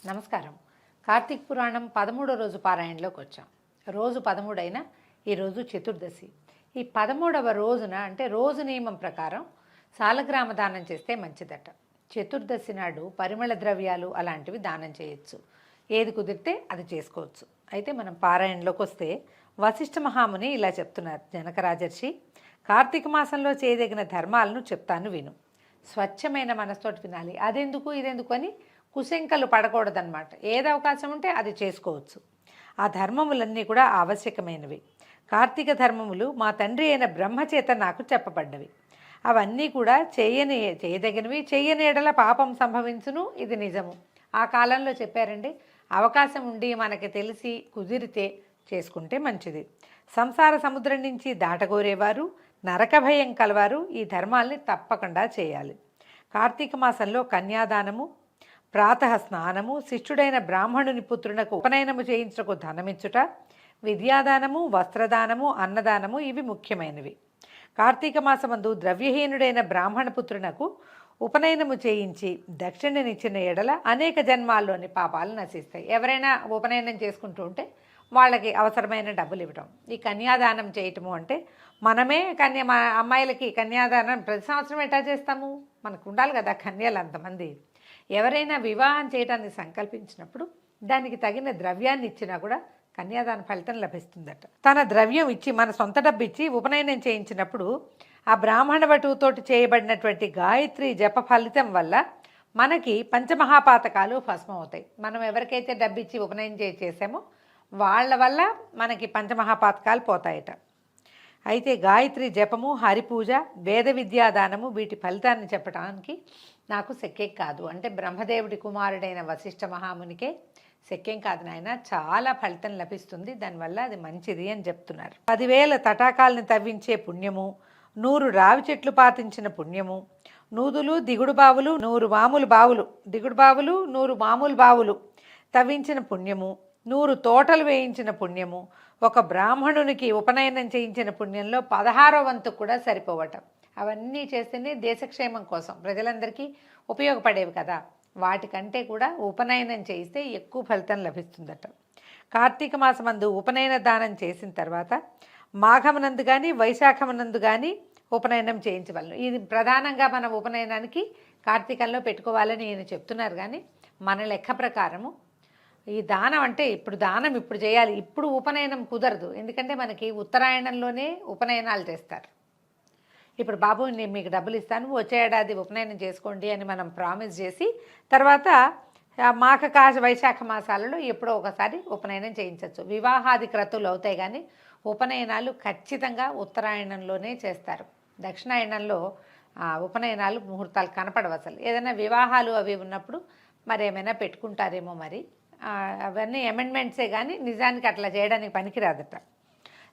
నమస్కారం. కార్తీక పురాణం 13వ రోజు పారాయణలోకి వచ్చాం. రోజు 13 అయినా ఈరోజు చతుర్దశి. ఈ 13వ రోజున అంటే రోజు నియమం ప్రకారం సాలగ్రామ దానం చేస్తే మంచిదట. చతుర్దశి నాడు పరిమళ ద్రవ్యాలు అలాంటివి దానం చేయొచ్చు. ఏది కుదిరితే అది చేసుకోవచ్చు. అయితే మనం పారాయణలోకి వస్తే వశిష్ఠ మహాముని ఇలా చెప్తున్నారు. జనక రాజర్షి, కార్తీక మాసంలో చేయదగిన ధర్మాలను చెప్తాను విను. స్వచ్ఛమైన మనస్తోటి వినాలి. అదెందుకు ఇదెందుకు అని కుశంకలు పడకూడదన్నమాట. ఏది అవకాశం ఉంటే అది చేసుకోవచ్చు. ఆ ధర్మములన్నీ కూడా ఆవశ్యకమైనవి. కార్తీక ధర్మములు మా తండ్రి అయిన బ్రహ్మచేత నాకు చెప్పబడ్డవి. అవన్నీ కూడా చేయదగినవి. చెయ్యని ఎడల పాపం సంభవించును, ఇది నిజము. ఆ కాలంలో చెప్పారండి. అవకాశం ఉండి మనకి తెలిసి కుదిరితే చేసుకుంటే మంచిది. సంసార సముద్రం నుంచి దాటగోరేవారు, నరక భయం కలవారు ఈ ధర్మాల్ని తప్పకుండా చేయాలి. కార్తీక మాసంలో కన్యాదానము, ప్రాతః స్నానము, శిష్యుడైన బ్రాహ్మణుని పుత్రునకు ఉపనయనము చేయించుటకు ధనమిచ్చుట, విద్యాదానము, వస్త్రదానము, అన్నదానము ఇవి ముఖ్యమైనవి. కార్తీక మాసమందు ద్రవ్యహీనుడైన బ్రాహ్మణ పుత్రునకు ఉపనయనము చేయించి దక్షిణనిచ్చిన ఎడల అనేక జన్మాల్లోని పాపాలు నశిస్తాయి. ఎవరైనా ఉపనయనం చేసుకుంటూ ఉంటే వాళ్ళకి అవసరమైన డబ్బులు ఇవ్వటం. ఈ కన్యాదానం చేయటము అంటే మనమే అమ్మాయిలకి కన్యాదానం ప్రతి సంవత్సరం ఎట్లా చేస్తాము? మనకు ఉండాలి కదా కన్యలు అంతమంది. ఎవరైనా వివాహం చేయడానికి సంకల్పించినప్పుడు దానికి తగిన ద్రవ్యాన్ని ఇచ్చినా కూడా కన్యాదాన ఫలితం లభిస్తుందట. తన ద్రవ్యం ఇచ్చి మన సొంత డబ్బు ఇచ్చి ఉపనయనం చేయించినప్పుడు ఆ బ్రాహ్మణ వటువుతోటి చేయబడినటువంటి గాయత్రి జప ఫలితం వల్ల మనకి పంచమహాపాతకాలు భస్మం అవుతాయి. మనం ఎవరికైతే డబ్బు ఇచ్చి ఉపనయనం చేసామో వాళ్ళ వల్ల మనకి పంచమహాపాతకాలు పోతాయట. అయితే గాయత్రి జపము, హరిపూజ, వేద విద్యాదానము వీటి ఫలితాన్ని చెప్పడానికి నాకు శక్యం కాదు. అంటే బ్రహ్మదేవుడి కుమారుడైన వశిష్ఠ మహామునికే శక్యం కాదు నాయన, చాలా ఫలితం లభిస్తుంది, దానివల్ల అది మంచిది అని చెప్తున్నారు. 10,000 తటాకాలని తవ్వించే పుణ్యము, 100 రావి చెట్లు పాతించిన పుణ్యము, నూదులు, దిగుడు బావులు, 100 మామూలు బావులు, దిగుడు బావులు 100 మామూలు బావులు తవ్వించిన పుణ్యము, 100 తోటలు వేయించిన పుణ్యము, ఒక బ్రాహ్మణునికి ఉపనయనం చేయించిన పుణ్యంలో 16వ వంతు కూడా సరిపోవటం. అవన్నీ చేస్తేనే దేశక్షేమం కోసం ప్రజలందరికీ ఉపయోగపడేవి కదా. వాటికంటే కూడా ఉపనయనం చేయిస్తే ఎక్కువ ఫలితం లభిస్తుందట. కార్తీక మాసమందు ఉపనయన దానం చేసిన తర్వాత మాఘమునందు కానీ వైశాఖమునందు కానీ ఉపనయనం చేయించవలను. ఇది ప్రధానంగా మన ఉపనయనానికి కార్తీకంలో పెట్టుకోవాలని ఈయన చెప్తున్నారు. కానీ మన లెక్క ప్రకారము ఈ దానం అంటే ఇప్పుడు చేయాలి. ఇప్పుడు ఉపనయనం కుదరదు. ఎందుకంటే మనకి ఉత్తరాయణంలోనే ఉపనయనాలు చేస్తారు. ఇప్పుడు బాబు నేను మీకు డబ్బులు ఇస్తాను, వచ్చే ఏడాది ఉపనయనం చేసుకోండి అని మనం ప్రామిస్ చేసి తర్వాత వైశాఖ మాసాలలో ఎప్పుడో ఒకసారి ఉపనయనం చేయించవచ్చు. వివాహాది క్రతువులు అవుతాయి కానీ ఉపనయనాలు ఖచ్చితంగా ఉత్తరాయణంలోనే చేస్తారు. దక్షిణాయనంలో ఉపనయనాలు ముహూర్తాలు కనపడవు అసలు. ఏదైనా వివాహాలు అవి ఉన్నప్పుడు మరి ఏమైనా పెట్టుకుంటారేమో మరి. అవన్నీ అమెండ్మెంట్సే కానీ నిజానికి అట్లా చేయడానికి పనికిరాదట.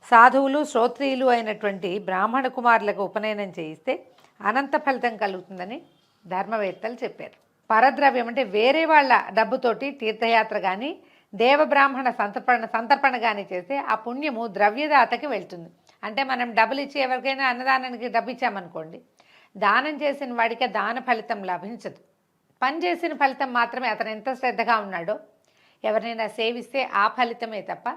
సాధువులు, శ్రోత్రియులు అయినటువంటి బ్రాహ్మణ కుమారులకు ఉపనయనం చేయిస్తే అనంత ఫలితం కలుగుతుందని ధర్మవేత్తలు చెప్పారు. పరద్రవ్యం అంటే వేరే వాళ్ళ డబ్బుతోటి తీర్థయాత్ర కానీ దేవబ్రాహ్మణ సంతర్పణ కానీ చేస్తే ఆ పుణ్యము ద్రవ్యదాతకి వెళ్తుంది. అంటే మనం డబ్బులు ఇచ్చి ఎవరికైనా అన్నదానానికి డబ్బు ఇచ్చామనుకోండి, దానం చేసిన వాడికి దాన ఫలితం లభించదు. పని చేసిన ఫలితం మాత్రమే. అతను ఎంత శ్రద్ధగా ఉన్నాడో ఎవరినైనా సేవిస్తే ఆ ఫలితమే తప్ప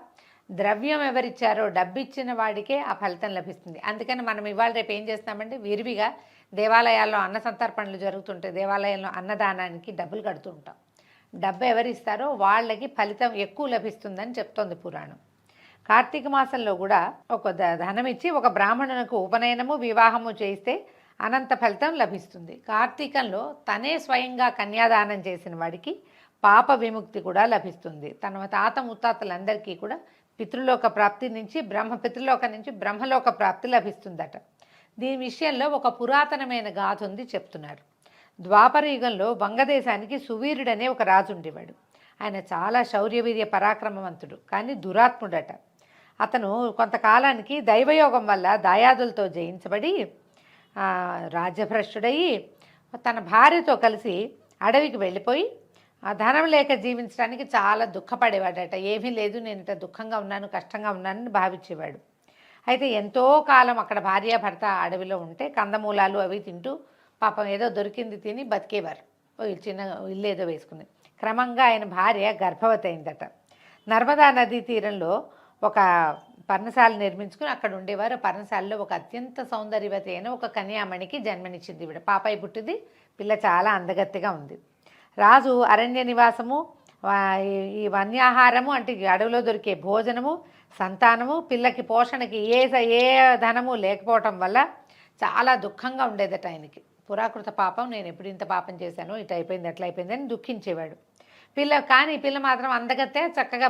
ద్రవ్యం ఎవరిచ్చారో డబ్బు ఇచ్చిన వాడికే ఆ ఫలితం లభిస్తుంది. అందుకని మనం ఇవాళ రేపు ఏం చేస్తామంటే విరివిగా దేవాలయాల్లో అన్న సంతర్పణలు జరుగుతుంటాయి. దేవాలయంలో అన్నదానానికి డబ్బులు కడుతూ ఉంటాం. డబ్బు ఎవరిస్తారో వాళ్ళకి ఫలితం ఎక్కువ లభిస్తుందని చెప్తోంది పురాణం. కార్తీక మాసంలో కూడా ఒక ధనం ఇచ్చి ఒక బ్రాహ్మణునికి ఉపనయనము, వివాహము చేయిస్తే అనంత ఫలితం లభిస్తుంది. కార్తీకంలో తనే స్వయంగా కన్యాదానం చేసిన వాడికి పాప విముక్తి కూడా లభిస్తుంది. తన తాత ముత్తాతలందరికీ కూడా పితృలోక ప్రాప్తి నుంచి పితృలోక నుంచి బ్రహ్మలోక ప్రాప్తి లభిస్తుందట. దీని విషయంలో ఒక పురాతనమైన గాథ ఉంది చెప్తున్నారు. ద్వాపర యుగంలో వంగదేశానికి సువీరుడనే ఒక రాజు ఉండేవాడు. ఆయన చాలా శౌర్యవీర్య పరాక్రమవంతుడు, కానీ దురాత్ముడట. అతను కొంతకాలానికి దైవయోగం వల్ల దాయాదులతో జయించబడి రాజ్యభ్రష్టుడయి తన భార్యతో కలిసి అడవికి వెళ్ళిపోయి ధనం లేక జీవించడానికి చాలా దుఃఖపడేవాడట. ఏమీ లేదు, నేను ఇంత దుఃఖంగా ఉన్నాను, కష్టంగా ఉన్నానని భావించేవాడు. అయితే ఎంతో కాలం అక్కడ భార్యాభర్త అడవిలో ఉంటే కందమూలాలు అవి తింటూ పాపం ఏదో దొరికింది తిని బతికేవారు. చిన్న ఇల్లు ఏదో వేసుకుని. క్రమంగా ఆయన భార్య గర్భవతి అయిందట. నర్మదా నదీ తీరంలో ఒక పర్ణశాల నిర్మించుకుని అక్కడ ఉండేవారు. పర్ణశాలలో ఒక అత్యంత సౌందర్యవతి అయిన ఒక కన్యామణికి జన్మనిచ్చింది ఈవిడ. పాపాయి పుట్టింది. పిల్ల చాలా అందగత్తిగా ఉంది. రాజు అరణ్య నివాసము, ఈ వన్యాహారము అంటే అడవిలో దొరికే భోజనము, సంతానము, పిల్లకి పోషణకి ఏ ధనము లేకపోవటం వల్ల చాలా దుఃఖంగా ఉండేదట ఆయనకి. పురాకృత పాపం, నేను ఎప్పుడు ఇంత పాపం చేశాను, ఇటు అయిపోయింది అట్లా అయిపోయింది అని దుఃఖించేవాడు. పిల్ల మాత్రం అందగతే చక్కగా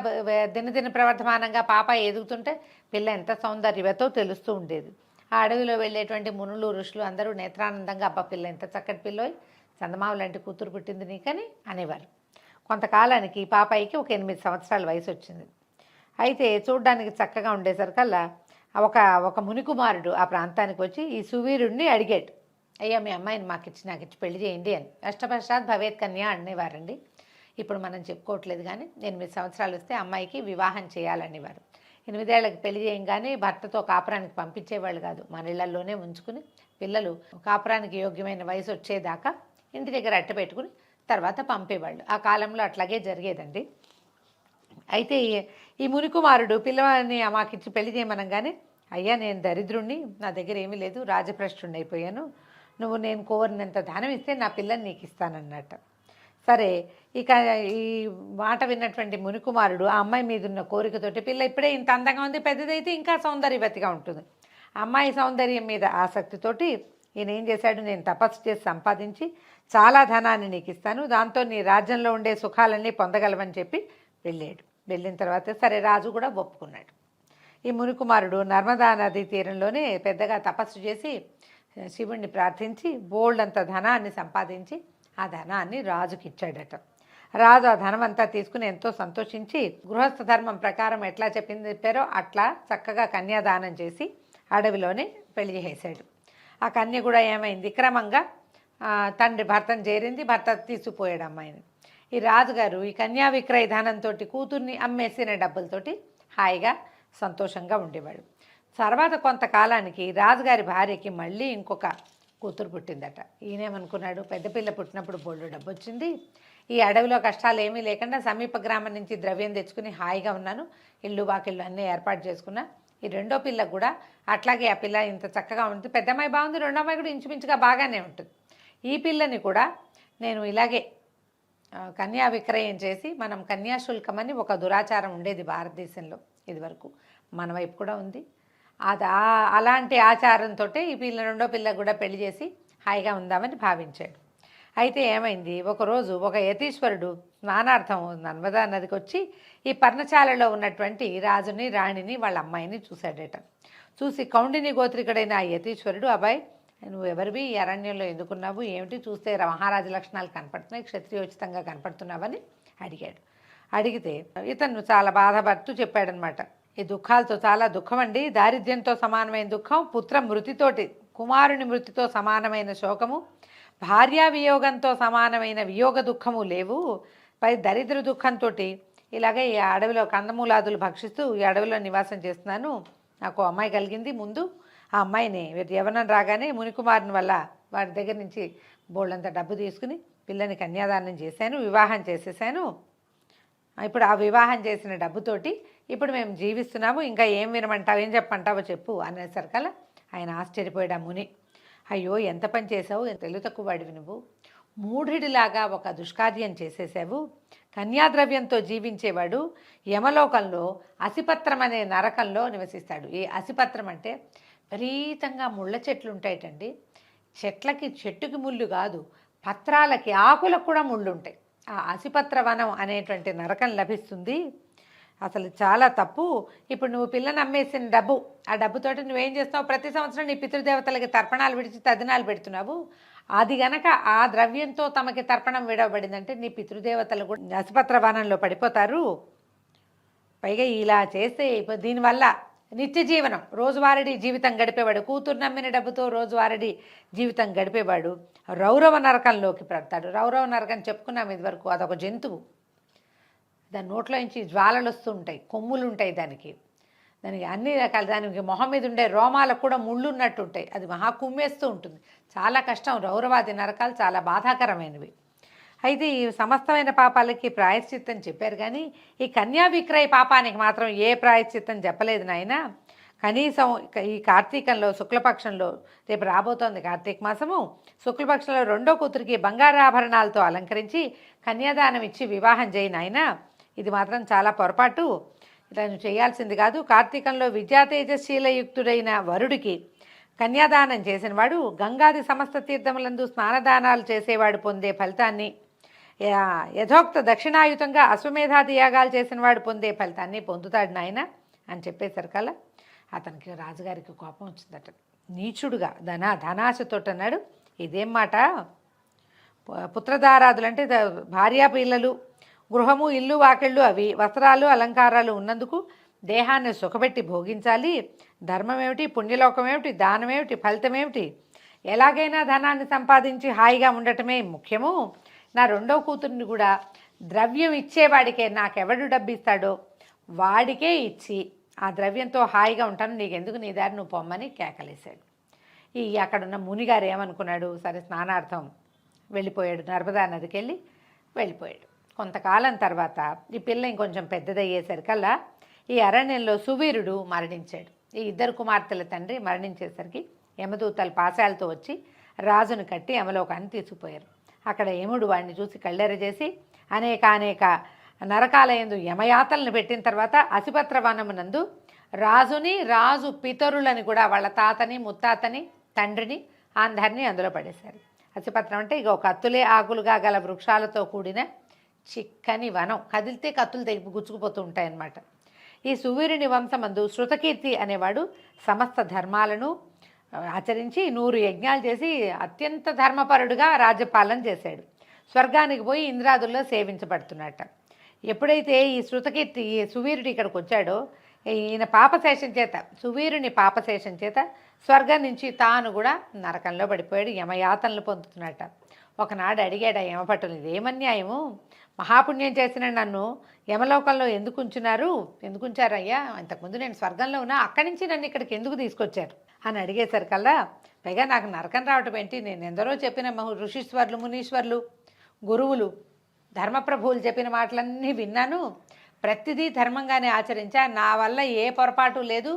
దినదిన ప్రవర్ధమానంగా పాపాయి ఎదుగుతుంటే పిల్ల ఎంత సౌందర్యవతో తెలుస్తూ ఉండేది. ఆ అడవిలో వెళ్ళేటువంటి మునులు ఋషులు అందరూ నేత్రానందంగా అబ్బా పిల్ల ఎంత చక్కటి పిల్లోయ్, చందమామ లాంటి కూతురు పుట్టింది నీకని అనేవారు. కొంతకాలానికి పాపాయికి ఒక 8 సంవత్సరాల వయసు వచ్చింది. అయితే చూడ్డానికి చక్కగా ఉండేసరికల్లా ఒక మునికుమారుడు ఆ ప్రాంతానికి వచ్చి ఈ సువీరుడిని అడిగాడు, అయ్యా మీ అమ్మాయిని నాకు ఇచ్చి పెళ్లి చేయండి అని. అష్టపశ్చాత్ భవేత్ కన్య అనేవారండి. ఇప్పుడు మనం చెప్పుకోవట్లేదు, కానీ 8 సంవత్సరాలు వస్తే అమ్మాయికి వివాహం చేయాలనేవారు. 8 ఏళ్ళకి పెళ్లి చేయంగానే భర్తతో కాపురానికి పంపించేవాళ్ళు కాదు, మన ఇళ్లలోనే ఉంచుకుని పిల్లలు కాపురానికి యోగ్యమైన వయసు వచ్చేదాకా ఇంటి దగ్గర అట్ట పెట్టుకుని తర్వాత పంపేవాళ్ళు. ఆ కాలంలో అట్లాగే జరిగేదండి. అయితే ఈ మునికుమారుడు పిల్లవాడిని మాకిచ్చి పెళ్లి చేయమనగానే, అయ్యా నేను దరిద్రుణ్ణి, నా దగ్గర ఏమీ లేదు, రాజభ్రష్టుణ్ణి అయిపోయాను, నువ్వు నేను కోరినంత ధనం ఇస్తే నా పిల్లని నీకు ఇస్తానన్నట్ట. సరే, ఇక ఈ మాట విన్నటువంటి మునికుమారుడు ఆ అమ్మాయి మీద ఉన్న కోరికతోటి, పిల్ల ఇప్పుడే ఇంత అందంగా ఉంది, పెద్దదైతే ఇంకా సౌందర్యవతిగా ఉంటుంది, అమ్మాయి సౌందర్యం మీద ఆసక్తితోటి ఈయన ఏం చేశాడు, నేను తపస్సు చేసి సంపాదించి చాలా ధనాన్ని నీకు ఇస్తాను, దాంతో నీ రాజ్యంలో ఉండే సుఖాలన్నీ పొందగలవని చెప్పి వెళ్ళాడు. వెళ్ళిన తర్వాత సరే రాజు కూడా ఒప్పుకున్నాడు. ఈ మునికుమారుడు నర్మదా నదీ తీరంలోనే పెద్దగా తపస్సు చేసి శివుణ్ణి ప్రార్థించి బోల్డంత ధనాన్ని సంపాదించి ఆ ధనాన్ని రాజుకి ఇచ్చాడట. రాజు ఆ ధనం అంతా తీసుకుని ఎంతో సంతోషించి గృహస్థ ధర్మం ప్రకారం ఎట్లా చెప్పారో అట్లా చక్కగా కన్యాదానం చేసి అడవిలోనే పెళ్లి చేశాడు. ఆ కన్య కూడా ఏమైంది, క్రమంగా తండ్రి భర్తను చేరింది, భర్త తీసుకుపోయాడు అమ్మాయిని. ఈ రాజుగారు ఈ కన్యా విక్రయ ధనంతో కూతుర్ని అమ్మేసిన డబ్బులతోటి హాయిగా సంతోషంగా ఉండేవాడు. తర్వాత కొంతకాలానికి రాజుగారి భార్యకి మళ్ళీ ఇంకొక కూతురు పుట్టిందట. ఈయనేమనుకున్నాడు, పెద్ద పిల్ల పుట్టినప్పుడు బోల్డు డబ్బు వచ్చింది, ఈ అడవిలో కష్టాలు ఏమీ లేకుండా సమీప గ్రామం నుంచి ద్రవ్యం తెచ్చుకుని హాయిగా ఉన్నాను, ఇల్లు వాకిళ్ళు అన్నీ ఏర్పాటు చేసుకున్నా, ఈ రెండో పిల్లకు కూడా అట్లాగే ఆ పిల్ల ఇంత చక్కగా ఉంటుంది, పెద్ద అమ్మాయి బాగుంది, రెండో అమ్మాయి కూడా ఇంచుమించుగా బాగానే ఉంటుంది, ఈ పిల్లని కూడా నేను ఇలాగే కన్యా విక్రయం చేసి, మనం కన్యాశుల్కం అని ఒక దురాచారం ఉండేది భారతదేశంలో ఇదివరకు, మన వైపు కూడా ఉంది, అలాంటి ఆచారంతో ఈ రెండో పిల్లకు కూడా పెళ్లి చేసి హాయిగా ఉందామని భావించాడు. అయితే ఏమైంది, ఒకరోజు ఒక యతీశ్వరుడు స్నానార్థం నర్మదా నదికి వచ్చి ఈ పర్ణశాలలో ఉన్నటువంటి రాజుని రాణిని వాళ్ళ అమ్మాయిని చూశాడట. చూసి కౌండిని గోత్రికుడైన ఆ యతీశ్వరుడు, అబ్బాయి నువ్వు ఎవరివి, ఈ అరణ్యంలో ఎందుకున్నావు, ఏమిటి, చూస్తే మహారాజు లక్షణాలు కనపడుతున్నాయి, క్షత్రియోచితంగా కనపడుతున్నావని అడిగాడు. అడిగితే ఇతను చాలా బాధపడుతూ చెప్పాడనమాట, ఈ దుఃఖాలతో చాలా దుఃఖం అండి, దారిద్ర్యంతో సమానమైన దుఃఖం, పుత్ర మృతితోటి కుమారుని మృతితో సమానమైన శోకము, భార్యా వియోగంతో సమానమైన వియోగ దుఃఖము లేవు, పై దరిద్ర దుఃఖంతో ఇలాగే ఈ అడవిలో కందమూలాదులు భక్షిస్తూ ఈ అడవిలో నివాసం చేస్తున్నాను, నాకు అమ్మాయి కలిగింది, ముందు ఆ అమ్మాయిని యవ్వనం రాగానే మునికుమారుని వల్ల వాడి దగ్గర నుంచి బోళ్ళంత డబ్బు తీసుకుని పిల్లని కన్యాదానం చేశాను, వివాహం చేసేసాను, ఇప్పుడు ఆ వివాహం చేసిన డబ్బుతోటి ఇప్పుడు మేము జీవిస్తున్నాము, ఇంకా ఏం వినమంటావు, ఏం చెప్పంటావో చెప్పు అనేసరికల్లా ఆయన ఆశ్చర్యపోయాడు ఆ ముని. అయ్యో ఎంత పని చేసావు, తెలుగు తక్కువ వాడివి నువ్వు, మూఢుడిలాగా ఒక దుష్కార్యం చేసేసావు, కన్యాద్రవ్యంతో జీవించేవాడు యమలోకంలో అసిపత్రం అనే నరకంలో నివసిస్తాడు. ఈ అసిపత్రం అంటే విపరీతంగా ముళ్ళ చెట్లు ఉంటాయటండి, చెట్టుకి ముళ్ళు కాదు, పత్రాలకి ఆకులకు కూడా ముళ్ళు ఉంటాయి, ఆ అసిపత్ర వనం అనేటువంటి నరకం లభిస్తుంది, అసలు చాలా తప్పు. ఇప్పుడు నువ్వు పిల్లని అమ్మేసిన డబ్బు, ఆ డబ్బుతోటి నువ్వేం చేస్తావు, ప్రతి సంవత్సరం నీ పితృదేవతలకి తర్పణాలు విడిచి తదినాలు పెడుతున్నావు, అది గనక ఆ ద్రవ్యంతో తమకి తర్పణం విడవబడిందంటే నీ పితృదేవతలు కూడా అసిపత్ర వనంలో పడిపోతారు. పైగా ఇలా చేస్తే దీనివల్ల నిత్య జీవనం రోజువారీ జీవితం గడిపేవాడు, కూతురు నమ్మిన డబ్బుతో రోజువారీ జీవితం గడిపేవాడు రౌరవ నరకంలోకి పడతాడు. రౌరవ నరకం చెప్పుకున్నాం ఇదివరకు, అదొక జంతువు, దాని నోట్లో నుంచి జ్వాలలు వస్తూ ఉంటాయి, కొమ్ములు ఉంటాయి, దానికి అన్ని రకాల, దానికి మొహం మీద ఉండే రోమాలకు కూడా ముళ్ళు ఉన్నట్టు ఉంటాయి, అది మహా కుమ్మేస్తూ ఉంటుంది, చాలా కష్టం. రౌరవాది నరకాలు చాలా బాధాకరమైనవి. అయితే ఈ సమస్తమైన పాపాలకి ప్రాయశ్చిత్తం చెప్పారు, కానీ ఈ కన్యా విక్రయ పాపానికి మాత్రం ఏ ప్రాయశ్చిత్తం చెప్పలేదు నాయన. కనీసం ఈ కార్తీకంలో శుక్లపక్షంలో, రేపు రాబోతోంది కార్తీక మాసము, శుక్లపక్షంలో రెండో కూతురికి బంగారాభరణాలతో అలంకరించి కన్యాదానం ఇచ్చి వివాహం చేయి నాయన. ఇది మాత్రం చాలా పొరపాటు, ఇలా నువ్వు చేయాల్సింది కాదు. కార్తీకంలో విద్యాతేజశీలయుక్తుడైన వరుడికి కన్యాదానం చేసినవాడు గంగాది సమస్త తీర్థములందు స్నానదానాలు చేసేవాడు పొందే ఫలితాన్ని, యథోక్త దక్షిణాయుతంగా అశ్వమేధాది యాగాలు చేసినవాడు పొందే ఫలితాన్ని పొందుతాడు నాయన అని చెప్పేసరికల్లా అతనికి రాజుగారికి కోపం వచ్చిందట. నీచుడుగా ధనాశతోట అన్నాడు, ఇదేం మాట, పుత్రధారాదులంటే భార్యా పిల్లలు, గృహము ఇల్లు వాకిళ్ళు అవి వస్త్రాలు అలంకారాలు ఉన్నందుకు దేహాన్ని సుఖపెట్టి భోగించాలి. ధర్మం ఏమిటి, పుణ్యలోకం ఏమిటి, దానం ఏమిటి, ఫలితం ఏమిటి, ఎలాగైనా ధనాన్ని సంపాదించి హాయిగా ఉండటమే ముఖ్యము. నా రెండో కూతుర్ని కూడా ద్రవ్యం ఇచ్చేవాడికే, నాకెవడు డబ్బు ఇస్తాడో వాడికే ఇచ్చి ఆ ద్రవ్యంతో హాయిగా ఉంటాను, నీకెందుకు, నీ దారి నువ్వు పొమ్మని కేకలేశాడు. అక్కడున్న మునిగారు ఏమనుకున్నాడు, సరే స్నానార్థం వెళ్ళిపోయాడు, నర్మదా నదికి వెళ్ళిపోయాడు. కొంతకాలం తర్వాత ఈ పిల్ల ఇంకొంచెం పెద్దదయ్యేసరికల్లా ఈ అరణ్యంలో సువీరుడు మరణించాడు. ఈ ఇద్దరు కుమార్తెల తండ్రి మరణించేసరికి యమదూతలు పాశాలతో వచ్చి రాజును కట్టి యమలోకాన్ని తీసుకుపోయారు. అక్కడ యముడు వాడిని చూసి కళ్ళెర చేసి అనేక నరకాలయందు యమయాతలను పెట్టిన తర్వాత అసిపత్ర వనమునందు రాజు పితరులని కూడా వాళ్ళ తాతని ముత్తాతని తండ్రిని అందరినీ అందులో పడేశారు. అసిపత్రం అంటే ఇక కత్తులే ఆకులుగా గల వృక్షాలతో కూడిన చిక్కని వనం, కదిలితే కత్తులు తెగి గుచ్చుకుపోతూ ఉంటాయన్నమాట. ఈ సువీరుని వంశమందు శృతకీర్తి అనేవాడు సమస్త ధర్మాలను ఆచరించి 100 యజ్ఞాలు చేసి అత్యంత ధర్మపరుడుగా రాజ్యపాలన చేశాడు. స్వర్గానికి పోయి ఇంద్రాదుల్లో సేవించబడుతున్నట్ట. ఎప్పుడైతే ఈ శృతకీర్తి ఈ సువీరుడు ఇక్కడికి వచ్చాడో, ఈయన పాపశేషం చేత, సువీరుని పాపశేషం చేత స్వర్గం నుంచి తాను కూడా నరకంలో పడిపోయాడు, యమయాతనలు పొందుతున్నట్ట. ఒకనాడు అడిగాడు ఆ యమపట్టులు, ఇదేమన్యాయము, మహాపుణ్యం చేసిన నన్ను యమలోకంలో ఎందుకు ఉంచారయ్యా, ఇంతకుముందు నేను స్వర్గంలో ఉన్నా, అక్కడి నుంచి నన్ను ఇక్కడికి ఎందుకు తీసుకొచ్చారు అని అడిగేసరికల్లా, పైగా నాకు నరకం రావటం ఏంటి, నేను ఎందరో చెప్పిన ఋషీశ్వర్లు మునీశ్వర్లు గురువులు ధర్మప్రభువులు చెప్పిన మాటలన్నీ విన్నాను, ప్రతిదీ ధర్మంగానే ఆచరించా, నా వల్ల ఏ పొరపాటు లేదు,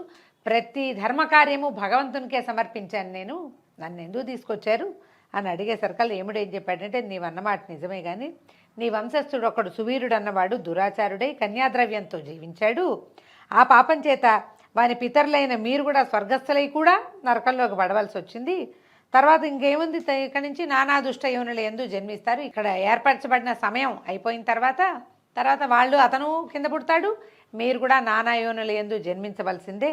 ప్రతి ధర్మకార్యము భగవంతునికే సమర్పించాను, నన్ను ఎందుకు తీసుకొచ్చారు అని అడిగేసరికల్లా ఏముడు ఏం చెప్పాడంటే, నీవన్నమాట నిజమే, కానీ నీ వంశస్థుడు ఒకడు సువీరుడు అన్నవాడు దురాచారుడై కన్యాద్రవ్యంతో జీవించాడు, ఆ పాపం చేత వాని పితరులైన మీరు కూడా స్వర్గస్థులై కూడా నరకంలోకి పడవలసి వచ్చింది. తర్వాత ఇంకేముంది, ఇక్కడి నుంచి నానా దుష్ట యోనులు ఎందుకు జన్మిస్తారు, ఇక్కడ ఏర్పరచబడిన సమయం అయిపోయిన తర్వాత వాళ్ళు అతను కింద పుడతాడు, మీరు కూడా నానా యోనులు ఎందుకు జన్మించవలసిందే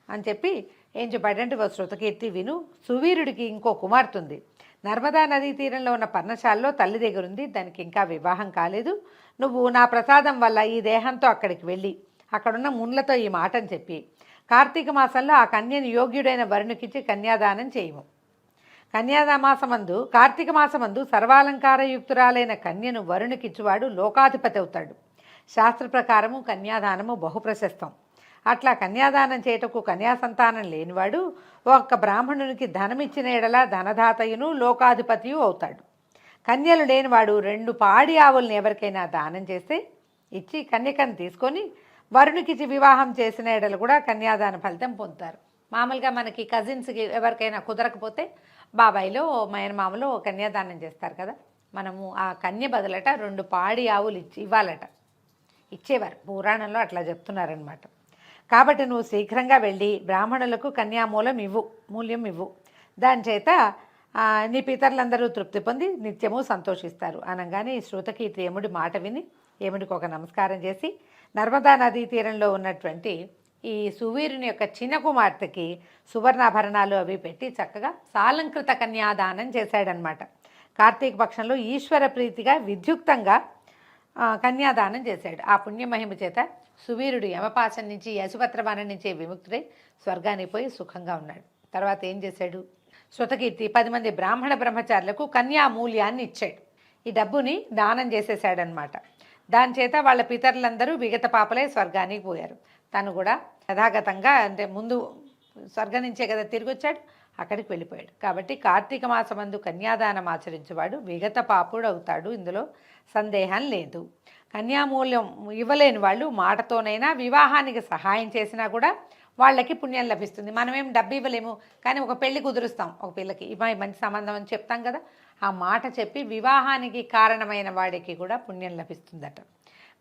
అని చెప్పి ఏం చెప్పాడంటే, శృతకీర్తి విను, సువీరుడికి ఇంకో కుమార్తె, నర్మదా నదీ తీరంలో ఉన్న పర్ణశాలలో తల్లి దగ్గరుంది, దానికి ఇంకా వివాహం కాలేదు. నువ్వు నా ప్రసాదం వల్ల ఈ దేహంతో అక్కడికి వెళ్ళి అక్కడున్న మున్లతో ఈ మాటని చెప్పి కార్తీక మాసంలో ఆ కన్యను యోగ్యుడైన వరుణికిచ్చి కన్యాదానం చేయము. కార్తీక మాసమందు సర్వాలంకారయుక్తురాలైన కన్యను వరుణికిచ్చువాడు లోకాధిపతి అవుతాడు. శాస్త్ర ప్రకారము కన్యాదానము బహుప్రశస్తం. అట్లా కన్యాదానం చేయటకు కన్యాసంతానం లేనివాడు ఒక్క బ్రాహ్మణునికి ధనమిచ్చిన ఎడల ధనదాతయును లోకాధిపతియు అవుతాడు. కన్యలు లేనివాడు 2 పాడి ఆవులను ఎవరికైనా దానం చేస్తే ఇచ్చి కన్యకను తీసుకొని వరుణికిచ్చి వివాహం చేసిన ఎడల కూడా కన్యాదాన ఫలితం పొందుతారు. మామూలుగా మనకి కజిన్స్కి ఎవరికైనా కుదరకపోతే బాబాయిలో మేనమామలో కన్యాదానం చేస్తారు కదా, మనము ఆ కన్య బదులట 2 పాడి ఆవులు ఇచ్చేవారు, పురాణంలో అట్లా చెప్తున్నారనమాట. కాబట్టి నువ్వు శీఘ్రంగా వెళ్ళి బ్రాహ్మణులకు మూల్యం ఇవ్వు, దాని చేత నీ పితరులందరూ తృప్తి పొంది నిత్యము సంతోషిస్తారు అనగానే ఈ శృతకీర్తి యముడి మాట విని యముడికి ఒక నమస్కారం చేసి నర్మదా నదీ తీరంలో ఉన్నటువంటి ఈ సువీరుని యొక్క చిన్న కుమార్తెకి సువర్ణాభరణాలు అవి పెట్టి చక్కగా సాలంకృత కన్యాదానం చేశాడనమాట. కార్తీక పక్షంలో ఈశ్వర ప్రీతిగా విద్యుక్తంగా కన్యాదానం చేశాడు. ఆ పుణ్యమహిమ చేత సువీరుడు యమపాశం నుంచి యశుపత్రవానం నుంచి విముక్తుడై స్వర్గానికి పోయి సుఖంగా ఉన్నాడు. తర్వాత ఏం చేశాడు, శృతకీర్తి 10 మంది బ్రాహ్మణ బ్రహ్మచారులకు కన్యామూల్యాన్ని ఇచ్చాడు. ఈ డబ్బుని దానం చేసేసాడనమాట. దాని చేత వాళ్ళ పితరులందరూ విగత పాపలే స్వర్గానికి పోయారు. తను కూడా యథాగతంగా, అంటే ముందు స్వర్గం నుంచే కదా తిరిగి వచ్చాడు, అక్కడికి వెళ్ళిపోయాడు. కాబట్టి కార్తీక మాసమందు కన్యాదానం ఆచరించేవాడు విగత పాపుడు అవుతాడు, ఇందులో సందేహం లేదు. కన్యామూల్యం ఇవ్వలేని వాళ్ళు మాటతోనైనా వివాహానికి సహాయం చేసినా కూడా వాళ్ళకి పుణ్యం లభిస్తుంది. మనమేం డబ్బు ఇవ్వలేము, కానీ ఒక పెళ్లి కుదురుస్తాం, ఒక పిల్లకి ఇవ్వ మంచి సంబంధం అని చెప్తాం కదా, ఆ మాట చెప్పి వివాహానికి కారణమైన వాడికి కూడా పుణ్యం లభిస్తుందట.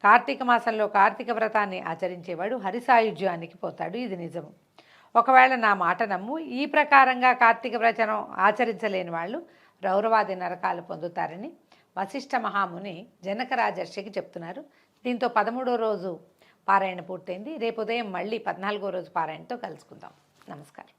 కార్తీక మాసంలో కార్తీక వ్రతాన్ని ఆచరించేవాడు హరిసాయుధ్యానికి పోతాడు, ఇది నిజము. ఒకవేళ నా మాట నమ్ము ఈ ప్రకారంగా కార్తీక వ్రతం ఆచరించలేని వాళ్ళు రౌరవాది నరకాలు పొందుతారని వశిష్ఠ మహాముని జనక రాజర్షికి చెప్తున్నారు. దీంతో 13వ రోజు పారాయణ పూర్తయింది. రేపు ఉదయం మళ్ళీ 14వ రోజు పారాయణతో కలుసుకుందాం. నమస్కారం.